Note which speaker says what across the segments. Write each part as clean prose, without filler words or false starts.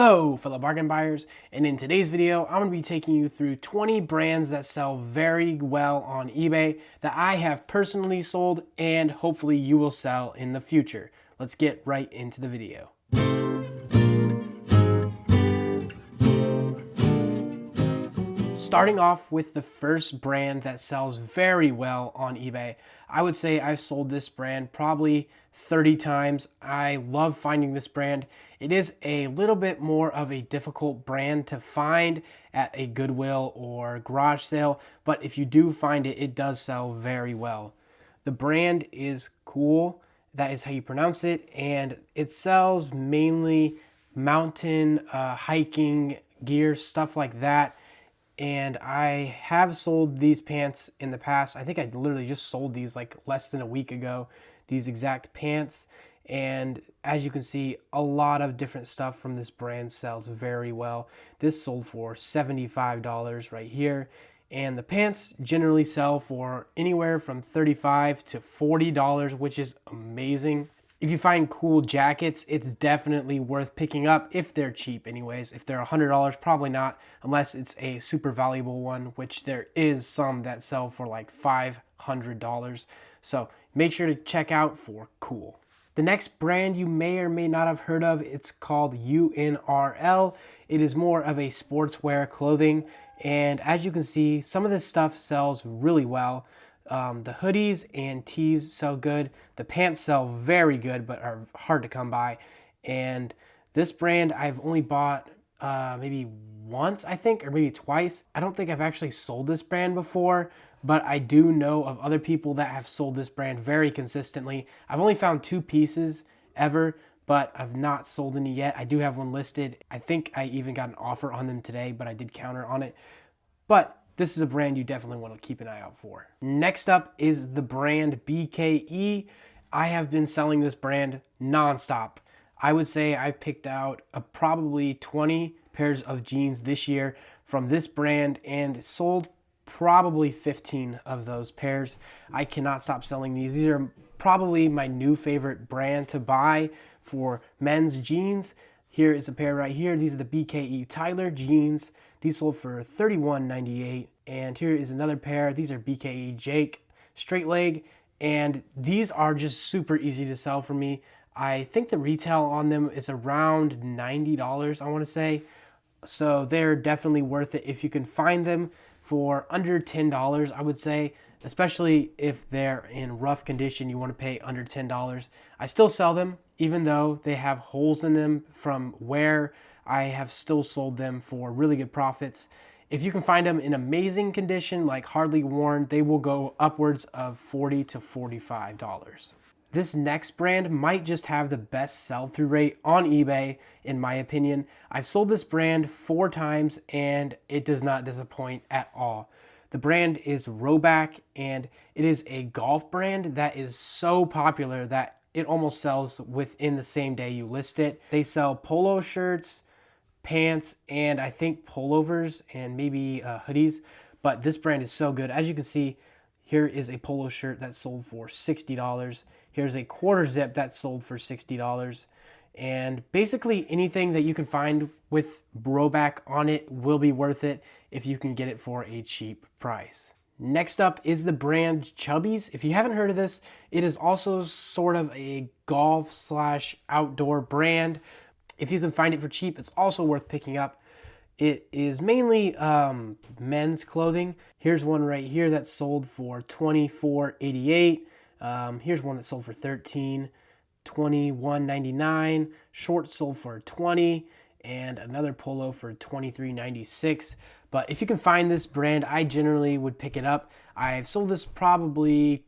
Speaker 1: Hello fellow bargain buyers, and in today's video I'm going to be taking you through 20 brands that sell very well on eBay that I have personally sold and hopefully you will sell in the future. Let's get right into the video. Starting off with the first brand that sells very well on eBay, I would say I've sold this brand probably 30 times. I love finding this brand. It is a little bit more of a difficult brand to find at a Goodwill or garage sale, but if you do find it, it does sell very well. The brand is Kuhl, that is how you pronounce it, and it sells mainly mountain hiking gear, stuff like that. And I have sold these pants in the past. I think I literally just sold these like less than a week ago, these exact pants. And as you can see, a lot of different stuff from this brand sells very well. This sold for $75 right here. And the pants generally sell for anywhere from $35 to $40, which is amazing. If you find cool jackets, it's definitely worth picking up if they're cheap anyways. If they're $100, probably not, unless it's a super valuable one, which there is some that sell for like $500. So make sure to check out for Kuhl. The next brand you may or may not have heard of, it's called UNRL. It is more of a sportswear clothing. And as you can see, some of this stuff sells really well. The hoodies and tees sell good. The pants sell very good, but are hard to come by. And this brand I've only bought maybe once, I think, or maybe twice. I don't think I've actually sold this brand before, but I do know of other people that have sold this brand very consistently. I've only found 2 pieces ever, but I've not sold any yet. I do have one listed. I think I even got an offer on them today, but I did counter on it. But this is a brand you definitely want to keep an eye out for. Next up is the brand BKE. I have been selling this brand nonstop. I would say I picked out probably 20 pairs of jeans this year from this brand and sold probably 15 of those pairs. I cannot stop selling these. These are probably my new favorite brand to buy for men's jeans. Here is a pair right here. These are the BKE Tyler jeans. These sold for $31.98. And here is another pair. These are BKE Jake straight leg. And these are just super easy to sell for me. I think the retail on them is around $90, I want to say. So they're definitely worth it if you can find them for under $10, I would say. Especially if they're in rough condition, you want to pay under $10. I still sell them, even though they have holes in them from wear. I have still sold them for really good profits. If you can find them in amazing condition, like hardly worn, they will go upwards of $40 to $45. This next brand might just have the best sell-through rate on eBay, in my opinion. I've sold this brand 4 times and it does not disappoint at all. The brand is Rowback, and it is a golf brand that is so popular that it almost sells within the same day you list it. They sell polo shirts, pants, and I think pullovers and maybe hoodies, but this brand is so good. As you can see, here is a polo shirt that sold for $60. Here's a quarter zip that sold for $60. And basically anything that you can find with Rowback on it will be worth it if you can get it for a cheap price. Next up is the brand Chubbies. If you haven't heard of this, it is also sort of a golf / outdoor brand. If you can find it for cheap, it's also worth picking up. It is mainly men's clothing. Here's one right here that sold for $24.88. Here's one that sold for $21.99. Shorts sold for $20, and another polo for $23.96. But if you can find this brand, I generally would pick it up. I've sold this probably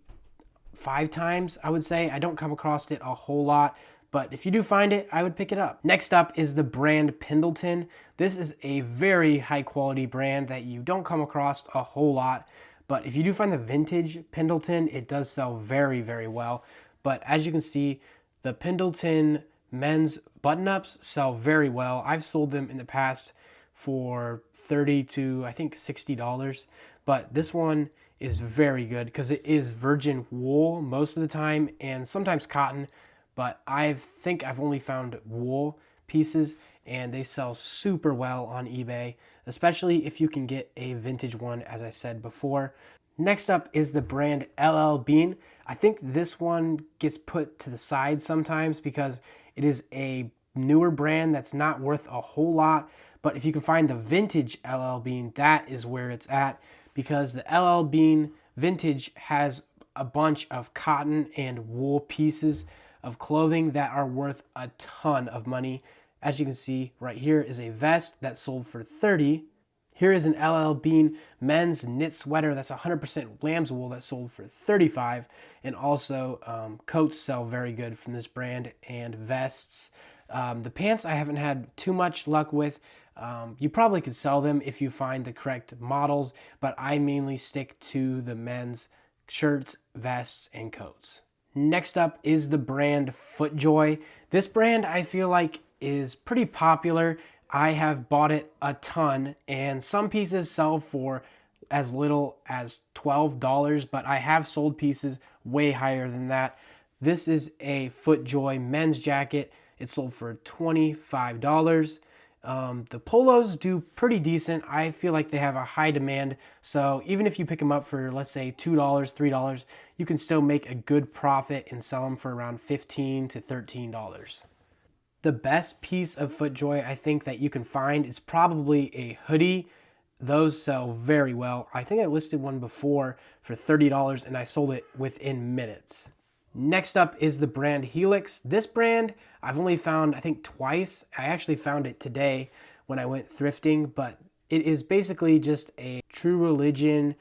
Speaker 1: 5 times, I would say. I don't come across it a whole lot, but if you do find it, I would pick it up. Next up is the brand Pendleton. This is a very high quality brand that you don't come across a whole lot. But if you do find the vintage Pendleton, it does sell very, very well. But as you can see, the Pendleton men's button-ups sell very well. I've sold them in the past for $30 to I think $60. But this one is very good because it is virgin wool most of the time and sometimes cotton. But I think I've only found wool pieces, and they sell super well on eBay, especially if you can get a vintage one, as I said before. Next up is the brand LL Bean. I think this one gets put to the side sometimes because it is a newer brand that's not worth a whole lot. But if you can find the vintage LL Bean, that is where it's at, because the LL Bean vintage has a bunch of cotton and wool pieces of clothing that are worth a ton of money. As you can see right here is a vest that sold for $30. Here is an LL Bean men's knit sweater that's 100% lamb's wool that sold for $35. And also coats sell very good from this brand, and vests. The pants I haven't had too much luck with. You probably could sell them if you find the correct models, but I mainly stick to the men's shirts, vests, and coats. Next up is the brand FootJoy. This brand I feel like is pretty popular. I have bought it a ton, and some pieces sell for as little as $12, but I have sold pieces way higher than that. This is a FootJoy men's jacket. It sold for $25. The polos do pretty decent. I feel like they have a high demand, so even if you pick them up for, let's say, $2, $3, you can still make a good profit and sell them for around $15 to $13. The best piece of FootJoy I think that you can find is probably a hoodie. Those sell very well. I think I listed one before for $30 and I sold it within minutes. Next up is the brand Helix. This brand I've only found, I think, twice. I actually found it today when I went thrifting, but it is basically just a True Religion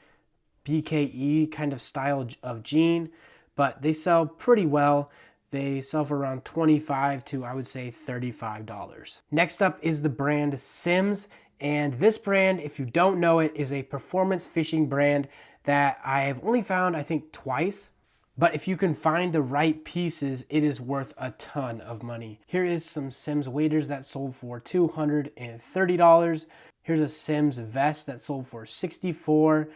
Speaker 1: BKE kind of style of jean, but they sell pretty well. They sell for around $25 to, I would say, $35. Next up is the brand Simms. And this brand, if you don't know it, is a performance fishing brand that I have only found, I think, twice. But if you can find the right pieces, it is worth a ton of money. Here is some Simms waders that sold for $230. Here's a Simms vest that sold for $64.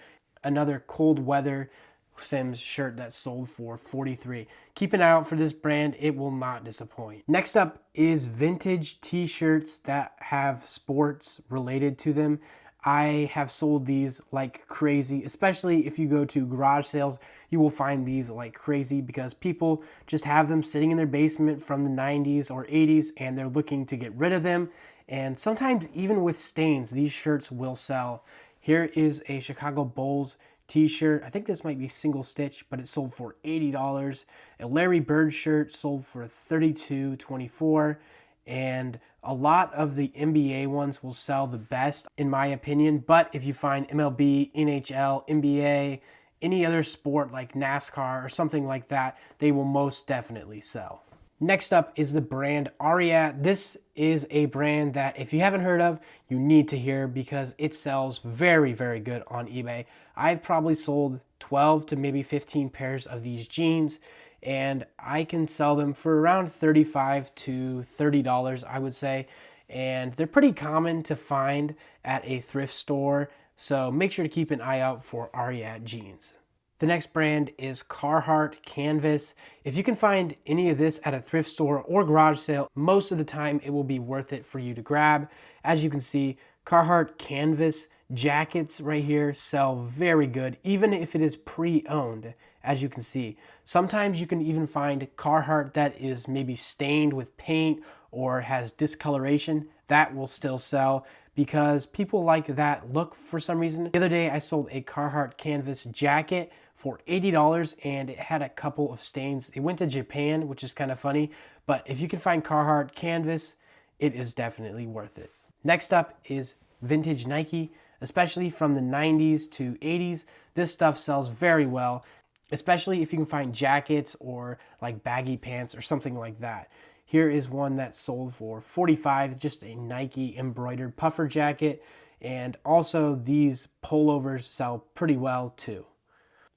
Speaker 1: Another cold weather Simms shirt that sold for $43. Keep an eye out for this brand. It will not disappoint. Next up is vintage t-shirts that have sports related to them. I have sold these like crazy, especially if you go to garage sales. You will find these like crazy because people just have them sitting in their basement from the 90s or 80s and they're looking to get rid of them. And sometimes even with stains, these shirts will sell. Here is a Chicago Bulls t-shirt. I think this might be single stitch, but it sold for $80. A Larry Bird shirt sold for $32.24. And a lot of the NBA ones will sell the best, in my opinion. But if you find MLB, NHL, NBA, any other sport like NASCAR or something like that, they will most definitely sell. Next up is the brand Ariat. This is a brand that if you haven't heard of, you need to hear because it sells very, very good on eBay. I've probably sold 12 to maybe 15 pairs of these jeans, and I can sell them for around $35 to $30, I would say. And they're pretty common to find at a thrift store, so make sure to keep an eye out for Ariat jeans. The next brand is Carhartt Canvas. If you can find any of this at a thrift store or garage sale, most of the time it will be worth it for you to grab. As you can see, Carhartt Canvas jackets right here sell very good, even if it is pre-owned, as you can see. Sometimes you can even find Carhartt that is maybe stained with paint or has discoloration. That will still sell because people like that look for some reason. The other day I sold a Carhartt Canvas jacket for $80 and it had a couple of stains. It went to Japan, which is kind of funny, but if you can find Carhartt Canvas, it is definitely worth it. Next up is vintage Nike, especially from the 90s to 80s. This stuff sells very well, especially if you can find jackets or like baggy pants or something like that. Here is one that sold for $45, just a Nike embroidered puffer jacket, and also these pullovers sell pretty well too.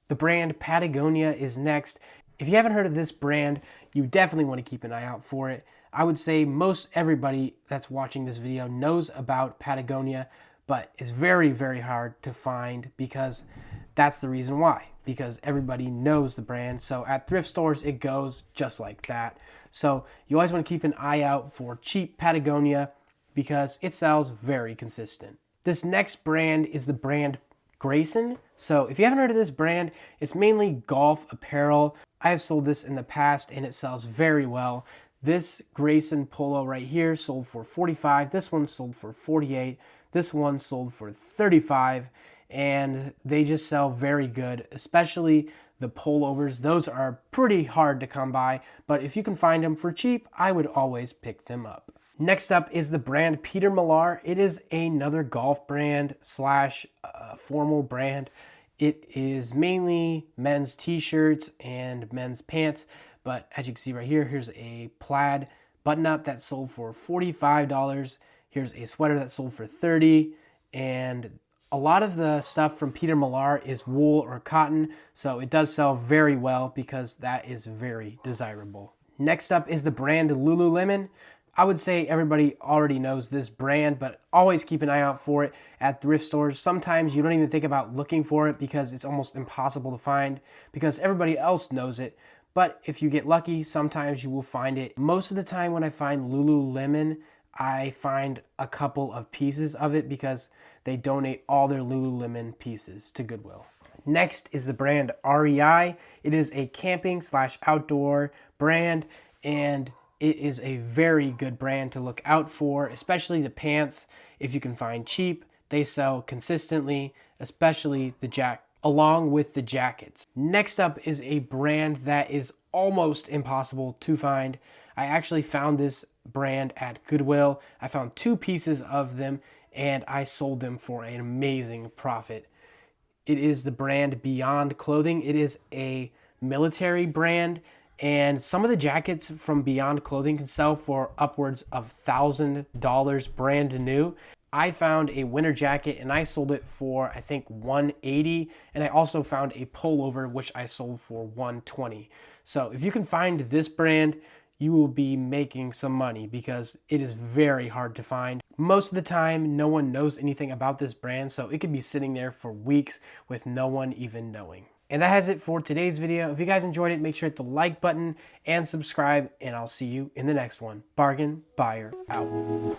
Speaker 1: The brand Patagonia is next. If you haven't heard of this brand, you definitely want to keep an eye out for it. I would say most everybody that's watching this video knows about Patagonia, but it's very, very hard to find because that's the reason why. Because everybody knows the brand. So at thrift stores, it goes just like that. So you always want to keep an eye out for cheap Patagonia. because it sells very consistent. This next brand is the brand Grayson. So if you haven't heard of this brand, it's mainly golf apparel. I have sold this in the past and it sells very well. This Grayson polo right here sold for $45. This one sold for $48. This one sold for $35. And they just sell very good, especially the pullovers. Those are pretty hard to come by, but if you can find them for cheap, I would always pick them up. Next up is the brand Peter Millar. It is another golf brand slash formal brand. It is mainly men's t-shirts and men's pants, but as you can see right here, here's a plaid button-up that sold for $45. Here's a sweater that sold for $30, and a lot of the stuff from Peter Millar is wool or cotton, so it does sell very well because that is very desirable. Next up is the brand Lululemon. I would say everybody already knows this brand, but always keep an eye out for it at thrift stores. Sometimes you don't even think about looking for it because it's almost impossible to find because everybody else knows it. But if you get lucky, sometimes you will find it. Most of the time when I find Lululemon, I find a couple of pieces of it because they donate all their Lululemon pieces to Goodwill. Next is the brand REI. It is a camping slash outdoor brand, and it is a very good brand to look out for, especially the pants. If you can find cheap, they sell consistently, especially along with the jackets. Next up is a brand that is almost impossible to find. I actually found this brand at Goodwill. I found 2 pieces of them and I sold them for an amazing profit. It is the brand Beyond Clothing. It is a military brand, and some of the jackets from Beyond Clothing can sell for upwards of $1,000 brand new. I found a winter jacket and I sold it for I think $180, and I also found a pullover which I sold for $120. So if you can find this brand, you will be making some money because it is very hard to find. Most of the time, no one knows anything about this brand, so it could be sitting there for weeks with no one even knowing. And that has it for today's video. If you guys enjoyed it, make sure to hit the like button and subscribe, and I'll see you in the next one. Bargain Buyer out.